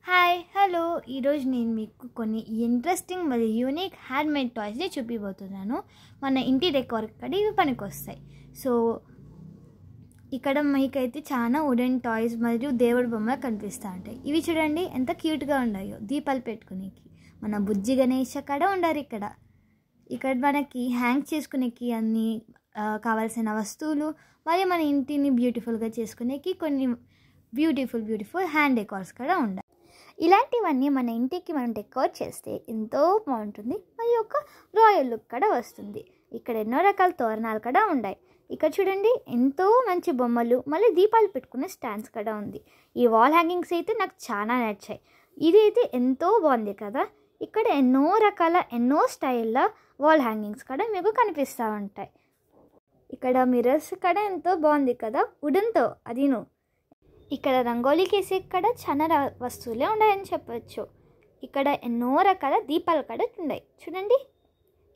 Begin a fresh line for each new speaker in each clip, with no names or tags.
Hi hello ఈరోజు నేను మీకు కొన్ని ఇంట్రెస్టింగ్ మరియు యూనిక్ హ్యాండ్మేడ్ టాయ్స్ని చూపిపోతున్నాను. మన ఇంటి డెకోర్ ఇక్కడ ఇవి పనికొస్తాయి. సో ఇక్కడ మీకైతే చాలా వుడెన్ టాయ్స్ మరియు దేవుడి బొమ్మలు కనిపిస్తూ ఉంటాయి. ఇవి చూడండి ఎంత క్యూట్గా ఉన్నాయో, దీపాలు పెట్టుకునేకి. మన బుజ్జి గణేష్ కూడా ఉండారు ఇక్కడ మనకి హ్యాంగ్ చేసుకునేకి అన్ని కావాల్సిన వస్తువులు మరియు మన ఇంటిని బ్యూటిఫుల్గా చేసుకునేకి కొన్ని బ్యూటిఫుల్ హ్యాండ్ డెకోర్స్ కూడా ఉండాలి. ఇలాంటివన్నీ మన ఇంటికి మనం డెకోర్ చేస్తే ఎంతో బాగుంటుంది మరియు ఒక రాయల్ లుక్ కూడా వస్తుంది. ఇక్కడ ఎన్నో రకాల తోరణాలు కూడా ఉన్నాయి. ఇక్కడ చూడండి ఎంతో మంచి బొమ్మలు మళ్ళీ దీపాలు పెట్టుకునే స్టాండ్స్ కూడా ఉంది. ఈ వాల్ హ్యాంగింగ్స్ అయితే నాకు చాలా నచ్చాయి. ఇది అయితే ఎంతో బాగుంది కదా. ఇక్కడ ఎన్నో స్టైల్లో వాల్ హ్యాంగింగ్స్ కూడా మీకు కనిపిస్తూ ఉంటాయి. ఇక్కడ మిర్రర్స్ కూడా ఎంతో బాగుంది కదా, వుడెన్తో అదిను. ఇక్కడ రంగోలీకి వేసే ఇక్కడ చాలా వస్తువులే ఉన్నాయని చెప్పచ్చు. ఇక్కడ ఎన్నో రకాల దీపాలు కూడా ఉన్నాయి చూడండి.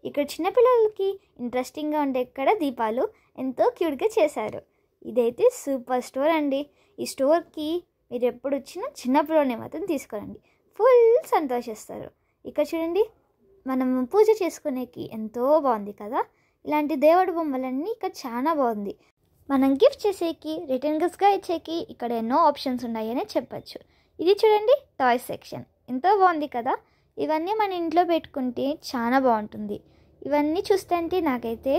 ఇక్కడ చిన్నపిల్లలకి ఇంట్రెస్టింగ్గా ఉండే ఇక్కడ దీపాలు ఎంతో క్యూట్గా చేశారు. ఇదైతే సూపర్ స్టోర్ అండి. ఈ స్టోర్కి మీరు ఎప్పుడు వచ్చినా చిన్నపిల్లల్ని మాత్రం తీసుకురండి, ఫుల్ సంతోషిస్తారు. ఇక్కడ చూడండి మనం పూజ చేసుకునేకి ఎంతో బాగుంది కదా. ఇలాంటి దేవుడి బొమ్మలన్నీ ఇక్కడ చాలా బాగుంది. మనం గిఫ్ట్ చేసేకి రిటర్న్ గిఫ్ట్స్గా ఇచ్చేకి ఇక్కడ ఎన్నో ఆప్షన్స్ ఉన్నాయని చెప్పచ్చు. ఇది చూడండి టాయ్స్ సెక్షన్ ఎంతో బాగుంది కదా. ఇవన్నీ మన ఇంట్లో పెట్టుకుంటే చాలా బాగుంటుంది. ఇవన్నీ చూస్తుంటే నాకైతే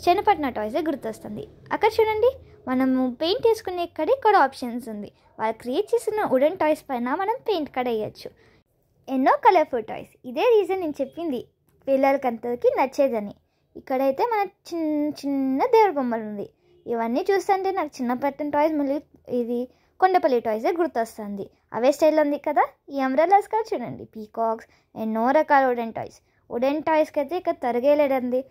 చిన్నపట్న టాయ్సే గుర్తొస్తుంది. అక్కడ చూడండి మనము పెయింట్ వేసుకునే ఇక్కడ ఆప్షన్స్ ఉంది. వాళ్ళు క్రియేట్ చేసిన వుడెన్ టాయ్స్ పైన మనం పెయింట్ కూడా వేయచ్చు. ఎన్నో కలర్ఫుల్ టాయ్స్. ఇదే రీజన్ నేను చెప్పింది పిల్లలకంతకి నచ్చేదని. ఇక్కడైతే మన చిన్న దేవుడి బొమ్మలు ఉంది. ఇవన్నీ చూస్తుంటే నాకు చిన్నపట్టిన టాయ్స్ మళ్ళీ ఇది కొండపల్లి టాయ్సే గుర్తొస్తుంది. అవే స్టైల్ ఉంది కదా. ఈ అంబ్రెల్లాస్ కూడా చూడండి, పీకాక్స్, ఎన్నో రకాల వుడెన్ టాయ్స్కి అయితే ఇక్కడ తరగేలేదండి.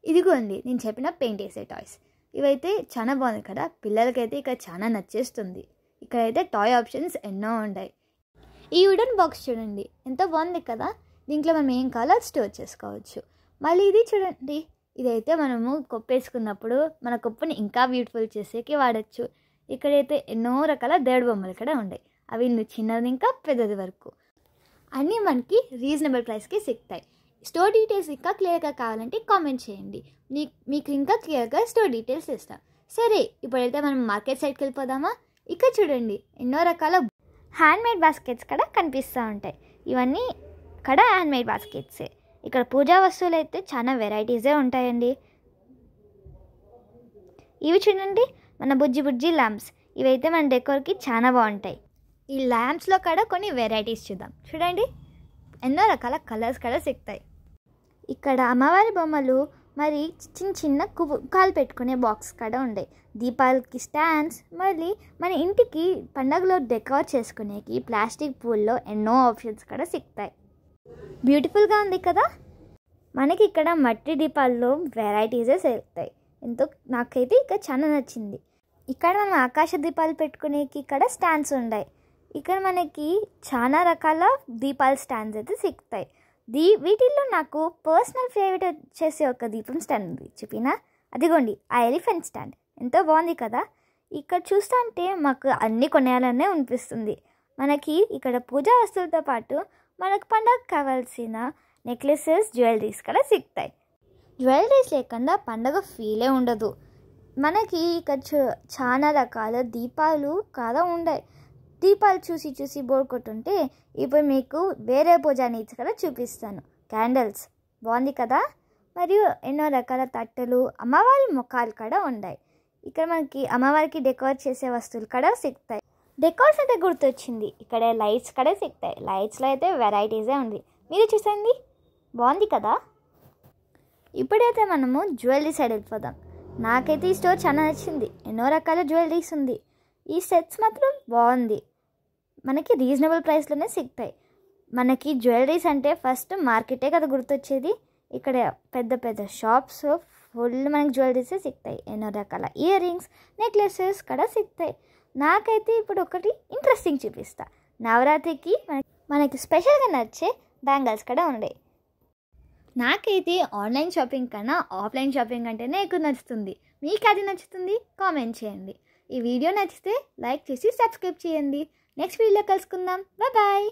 ఇదిగోండి నేను చెప్పిన పెయింట్ వేసే టాయ్స్. ఇవైతే చాలా బాగుంది కదా, పిల్లలకైతే ఇక్కడ చాలా నచ్చేస్తుంది. ఇక్కడైతే టాయ్ ఆప్షన్స్ ఎన్నో ఉన్నాయి. ఈ వుడెన్ బాక్స్ చూడండి ఎంతో బాగుంది కదా. దీంట్లో మనం ఏం కావాలో స్టోర్ చేసుకోవచ్చు. మళ్ళీ ఇది చూడండి, ఇదైతే మనము కొప్పేసుకున్నప్పుడు మన కొప్పుని ఇంకా బ్యూటిఫుల్ చేసేకి వాడచ్చు. ఇక్కడైతే ఎన్నో రకాల దేవుడి బొమ్మలు కూడా ఉన్నాయి. అవి చిన్నది ఇంకా పెద్దది వరకు అన్నీ మనకి రీజనబుల్ ప్రైస్కి సిగ్తాయి. స్టోర్ డీటెయిల్స్ ఇంకా క్లియర్గా కావాలంటే కామెంట్ చేయండి, మీకు ఇంకా క్లియర్గా స్టోర్ డీటెయిల్స్ ఇస్తాం. సరే ఇప్పుడైతే మనం మార్కెట్ సైడ్కి వెళ్ళిపోదామా. ఇక్కడ చూడండి ఎన్నో రకాల హ్యాండ్మేడ్ బాస్కెట్స్ కూడా కనిపిస్తూ ఉంటాయి. ఇవన్నీ కూడా హ్యాండ్మేడ్ బాస్కెట్సే. ఇక్కడ పూజా వస్తువులు అయితే చాలా వెరైటీసే ఉంటాయండి. ఇవి చూడండి మన బుజ్జి ల్యాంప్స్. ఇవైతే మన డెకోర్కి చాలా బాగుంటాయి. ఈ ల్యాంప్స్లో కూడా కొన్ని వెరైటీస్ చూద్దాం. చూడండి ఎన్నో రకాల కలర్స్ కూడా సిగ్తాయి. ఇక్కడ అమ్మవారి బొమ్మలు మరి చిన్న కాలు పెట్టుకునే బాక్స్ కూడా ఉన్నాయి. దీపాలకి స్టాండ్స్, మళ్ళీ మన ఇంటికి పండగలో డెకోర్ చేసుకునేకి ప్లాస్టిక్ పూల్లో ఎన్నో ఆప్షన్స్ కూడా సిగ్తాయి. బ్యూటిఫుల్గా ఉంది కదా. మనకి ఇక్కడ మట్టి దీపాల్లో వెరైటీసే సిగుతాయి. నాకైతే ఇక్కడ చాలా నచ్చింది. ఇక్కడ మనం ఆకాశ దీపాలు పెట్టుకునేకి ఇక్కడ స్టాండ్స్ ఉన్నాయి. ఇక్కడ మనకి చాలా రకాల దీపాల స్టాండ్స్ అయితే సిగుతాయి. వీటిల్లో నాకు పర్సనల్ ఫేవరెట్ వచ్చేసి ఒక దీపం స్టాండ్ ఉంది చూపినా, అదిగోండి ఆ ఎలిఫెంట్ స్టాండ్ ఎంతో బాగుంది కదా. ఇక్కడ చూస్తుంటే మాకు అన్నీ కొనేయాలనే అనిపిస్తుంది. మనకి ఇక్కడ పూజా వస్తువులతో పాటు మనకు పండగ కావాల్సిన నెక్లెసెస్, జ్యువెలరీస్ కూడా సిగుతాయి. జ్యువెలరీస్ లేకుండా పండగ ఫీలే ఉండదు. మనకి ఇక్కడ చాలా రకాల దీపాలు కూడా ఉన్నాయి. దీపాలు చూసి బోర్ కొట్టుంటే ఇప్పుడు మీకు వేరే పూజా నీడ్స్ కూడా చూపిస్తాను. క్యాండిల్స్ బాగుంది కదా. మరియు ఎన్నో రకాల తట్టలు, అమ్మవారి ముఖాలు కూడా ఉన్నాయి. ఇక్కడ మనకి అమ్మవారికి డెకోర్ చేసే వస్తువులు కూడా సిగుతాయి. డెకోర్స్ అయితే గుర్తొచ్చింది, ఇక్కడ లైట్స్ కూడా సిగుతాయి. లైట్స్లో అయితే వెరైటీసే ఉంది, మీరు చూసండి బాగుంది కదా. ఇప్పుడైతే మనము జ్యువెలరీ సైడ్ వెళ్ళిపోదాం. నాకైతే ఈ స్టోర్ చాలా నచ్చింది. ఎన్నో రకాల జ్యువెలరీస్ ఉంది. ఈ సెట్స్ మాత్రం బాగుంది. మనకి రీజనబుల్ ప్రైస్లోనే సిగుతాయి. మనకి జ్యువెలరీస్ అంటే ఫస్ట్ మార్కెటే కదా గుర్తొచ్చేది. ఇక్కడ పెద్ద షాప్స్ ఫుల్ మనకి జ్యువెలరీసే సిగుతాయి. ఎన్నో రకాల ఇయర్ రింగ్స్, నెక్లెసెస్ కూడా సిగుతాయి. నాకైతే ఇప్పుడు ఒకటి ఇంట్రెస్టింగ్ చూపిస్తా. నవరాత్రికి మనకి స్పెషల్గా నచ్చే బ్యాంగిల్స్ కూడా ఉన్నాయి. నాకైతే ఆన్లైన్ షాపింగ్ కన్నా ఆఫ్లైన్ షాపింగ్ అంటేనే ఎక్కువ నచ్చుతుంది. మీకు అది నచ్చుతుంది కామెంట్ చేయండి. ఈ వీడియో నచ్చితే లైక్ చేసి సబ్స్క్రైబ్ చేయండి. నెక్స్ట్ వీడియోలో కలుసుకుందాం. బాయ్.